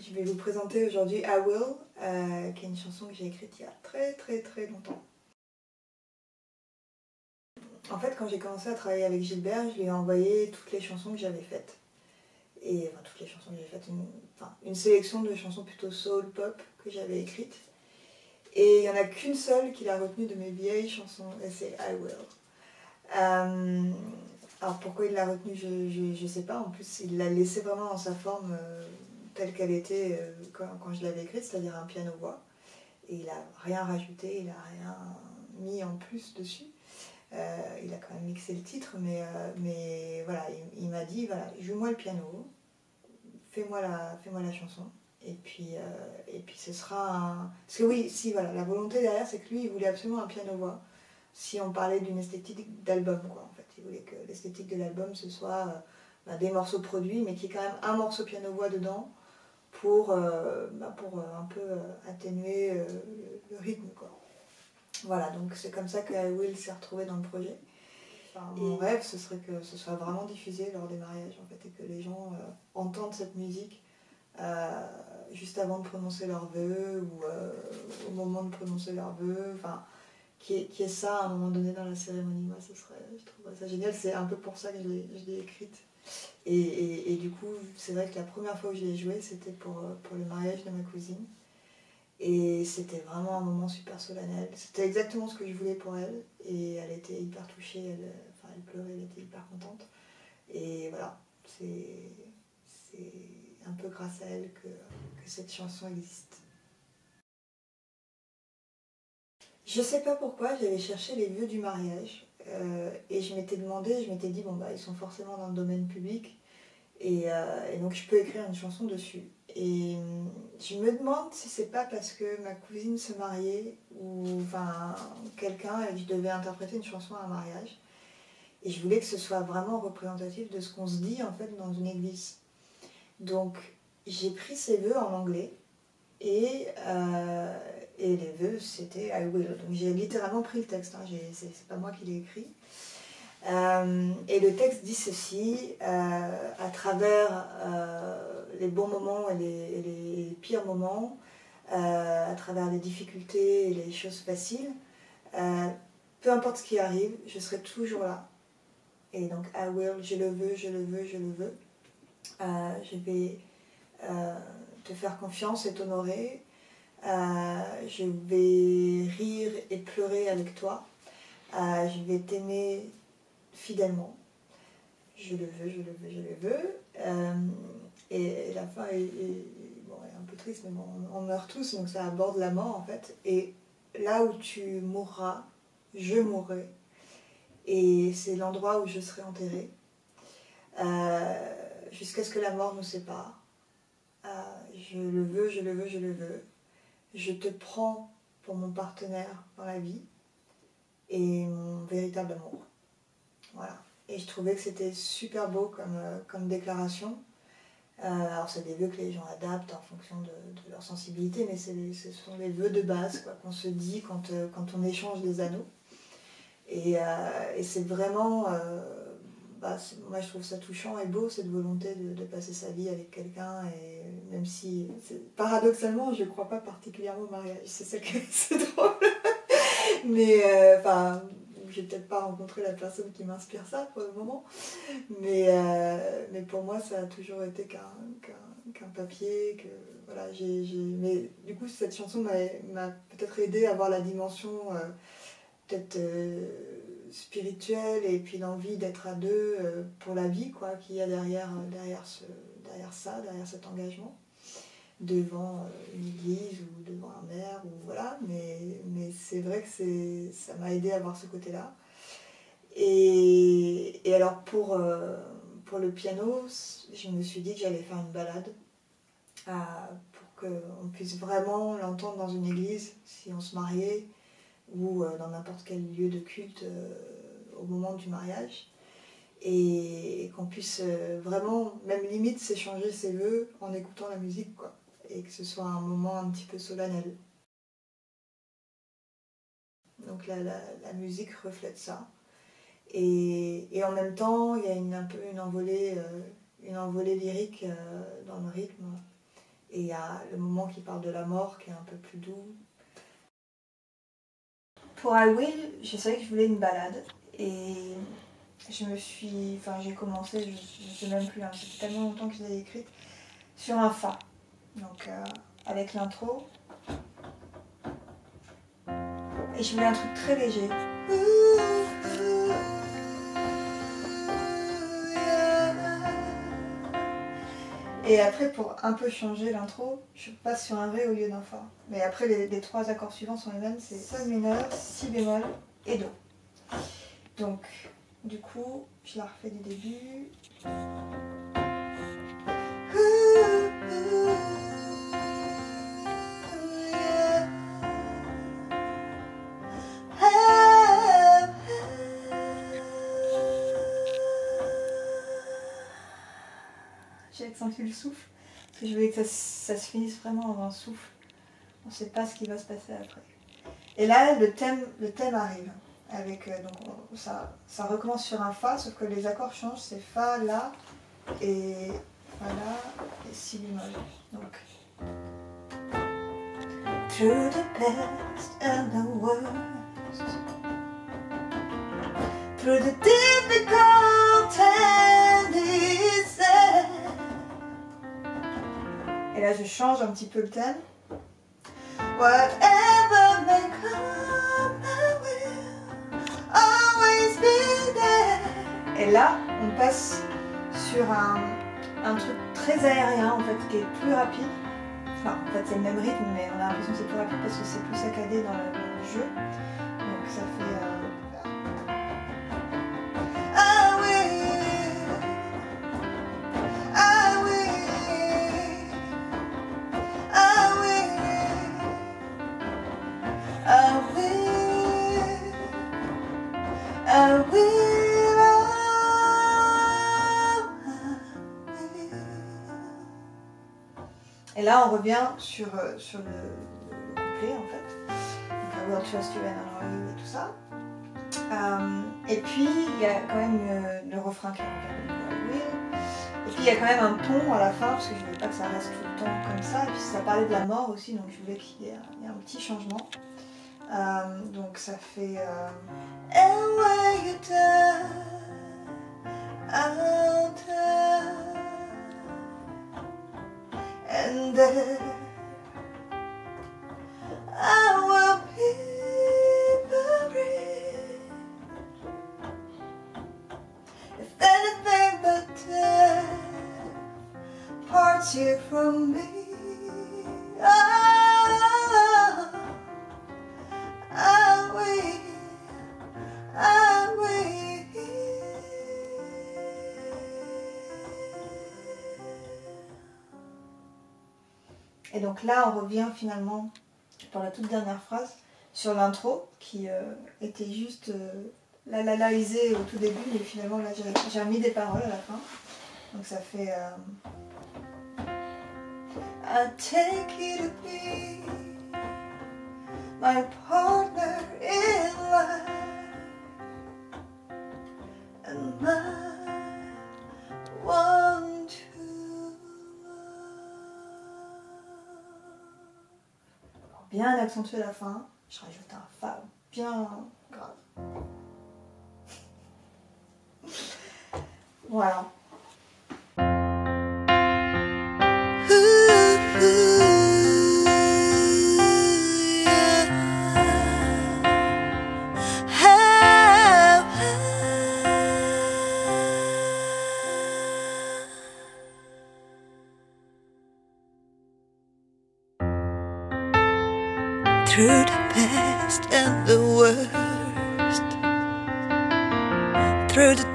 Je vais vous présenter aujourd'hui I Will, qui est une chanson que j'ai écrite il y a très longtemps. En fait, quand j'ai commencé à travailler avec Gilbert, je lui ai envoyé toutes les chansons que j'avais faites. Et enfin, toutes les chansons que j'avais faites, une sélection de chansons plutôt soul, pop que j'avais écrites. Et il n'y en a qu'une seule qu'il a retenue de mes vieilles chansons, et c'est I Will. Alors pourquoi il l'a retenue, je sais pas. En plus, il l'a laissée vraiment dans sa forme telle qu'elle était quand je l'avais écrite, c'est-à-dire un piano-voix. Et il n'a rien rajouté, il n'a rien mis en plus dessus. Il a quand même mixé le titre, mais voilà, il m'a dit, voilà, joue-moi le piano, fais-moi la chanson. Et puis ce sera un... Parce que oui, si, voilà, la volonté derrière, c'est que lui, il voulait absolument un piano-voix. Si on parlait d'une esthétique d'album, quoi, en fait. Il voulait que l'esthétique de l'album, ce soit des morceaux produits, mais qu'il y ait quand même un morceau piano-voix dedans pour un peu atténuer le rythme, quoi. Voilà, donc c'est comme ça que I Will s'est retrouvé dans le projet. Enfin, mon rêve, ce serait que ce soit vraiment diffusé lors des mariages, en fait, et que les gens entendent cette musique juste avant de prononcer leurs vœux ou au moment de prononcer leurs vœux, enfin, qu'il y ait ça à un moment donné dans la cérémonie. Moi, je trouverais ça génial. C'est un peu pour ça que je l'ai écrite. Et du coup, c'est vrai que la première fois que je l'ai jouée, c'était pour le mariage de ma cousine. Et c'était vraiment un moment super solennel. C'était exactement ce que je voulais pour elle. Et elle était hyper touchée, elle pleurait, elle était hyper contente. Et voilà, c'est un peu grâce à elle que cette chanson existe. Je sais pas pourquoi, j'avais cherché les vœux du mariage. Et je m'étais dit, bon bah ils sont forcément dans le domaine public. Et donc je peux écrire une chanson dessus. Et je me demande si c'est pas parce que ma cousine se mariait ou enfin quelqu'un et que je devais interpréter une chanson à un mariage. Et je voulais que ce soit vraiment représentatif de ce qu'on se dit en fait dans une église. Donc j'ai pris ces vœux en anglais et les vœux c'était I will. Donc j'ai littéralement pris le texte, hein, c'est pas moi qui l'ai écrit. Et le texte dit ceci, à travers les bons moments et les pires moments, à travers les difficultés et les choses faciles, peu importe ce qui arrive, je serai toujours là. Et donc, I will, je le veux, je le veux, je le veux. Je vais te faire confiance et t'honorer. Je vais rire et pleurer avec toi. Je vais t'aimer fidèlement. Je le veux, je le veux, je le veux. Et la fin est un peu triste, mais bon, on meurt tous, donc ça aborde la mort en fait. Et là où tu mourras, je mourrai. Et c'est l'endroit où je serai enterrée. Jusqu'à ce que la mort nous sépare. Je le veux, je le veux, je le veux. Je te prends pour mon partenaire dans la vie et mon véritable amour. Voilà. Et je trouvais que c'était super beau comme déclaration. Alors c'est des vœux que les gens adaptent en fonction de leur sensibilité, mais ce sont les vœux de base qu'on se dit quand on échange des anneaux. Et c'est vraiment, moi je trouve ça touchant et beau, cette volonté de passer sa vie avec quelqu'un, et même si, paradoxalement, je ne crois pas particulièrement au mariage, c'est ça que c'est drôle. Mais, j'ai peut-être pas rencontré la personne qui m'inspire ça pour le moment, mais pour moi ça a toujours été qu'un papier, que voilà, mais du coup cette chanson m'a peut-être aidé à avoir la dimension peut-être spirituelle et puis l'envie d'être à deux pour la vie, quoi, qu'il y a derrière cet engagement devant une église ou devant un maire, ou voilà, mais c'est vrai que ça m'a aidé à voir ce côté-là. Et alors pour le piano, je me suis dit que j'allais faire une balade pour qu'on puisse vraiment l'entendre dans une église si on se mariait, ou dans n'importe quel lieu de culte au moment du mariage, et qu'on puisse vraiment, même limite, s'échanger ses vœux en écoutant la musique, quoi, et que ce soit un moment un petit peu solennel. Donc la musique reflète ça. Et en même temps, il y a un peu une envolée lyrique dans le rythme. Et il y a le moment qui parle de la mort qui est un peu plus doux. Pour I Will, je savais que je voulais une ballade. Et j'ai commencé, je ne sais même plus, hein, ça fait tellement longtemps que je l'ai écrite, sur un Fa. Donc avec l'intro. Et je voulais un truc très léger. Et après, pour un peu changer l'intro, je passe sur un Ré au lieu d'un Fa. Mais après, les 3 accords suivants sont les mêmes, c'est Sol mineur, Si bémol et Do. Donc, du coup, je la refais du début. J'ai accentué le souffle, parce que je voulais que ça se finisse vraiment dans un souffle. On ne sait pas ce qui va se passer après. Et là, le thème arrive. Avec, ça recommence sur un Fa, sauf que les accords changent, c'est Fa, La, et Fa, La, et Si bémol. Donc. Through the best and the worst, through the difficult and the sad. Et là, je change un petit peu le thème. Whatever may come, I will always be there. Et là, on passe sur un truc très aérien, en fait, qui est plus rapide. Enfin, en fait, c'est le même rythme, mais on a l'impression que c'est plus rapide parce que c'est plus saccadé dans le jeu. Donc ça fait... Et là, on revient sur le couplet, en fait. Donc, I will trust you and honor you et tout ça. Et puis, il y a quand même le refrain qui revient de I will. Et puis, il y a quand même un ton à la fin, parce que je ne voulais pas que ça reste tout le temps comme ça. Et puis, ça parlait de la mort aussi, donc je voulais qu'il y ait un petit changement. Donc, ça fait... And when you die, I'll die. And then I will be buried. If anything but death parts you from me, I will. Et donc là, on revient finalement, pour la toute dernière phrase, sur l'intro, qui était juste la au tout début, mais finalement là, j'ai remis des paroles à la fin. Donc ça fait... I take you to be my partner in life and my one true love. Pour bien accentuer la fin, je rajoute un Fa bien grave. Voilà. Through the best and the worst, through the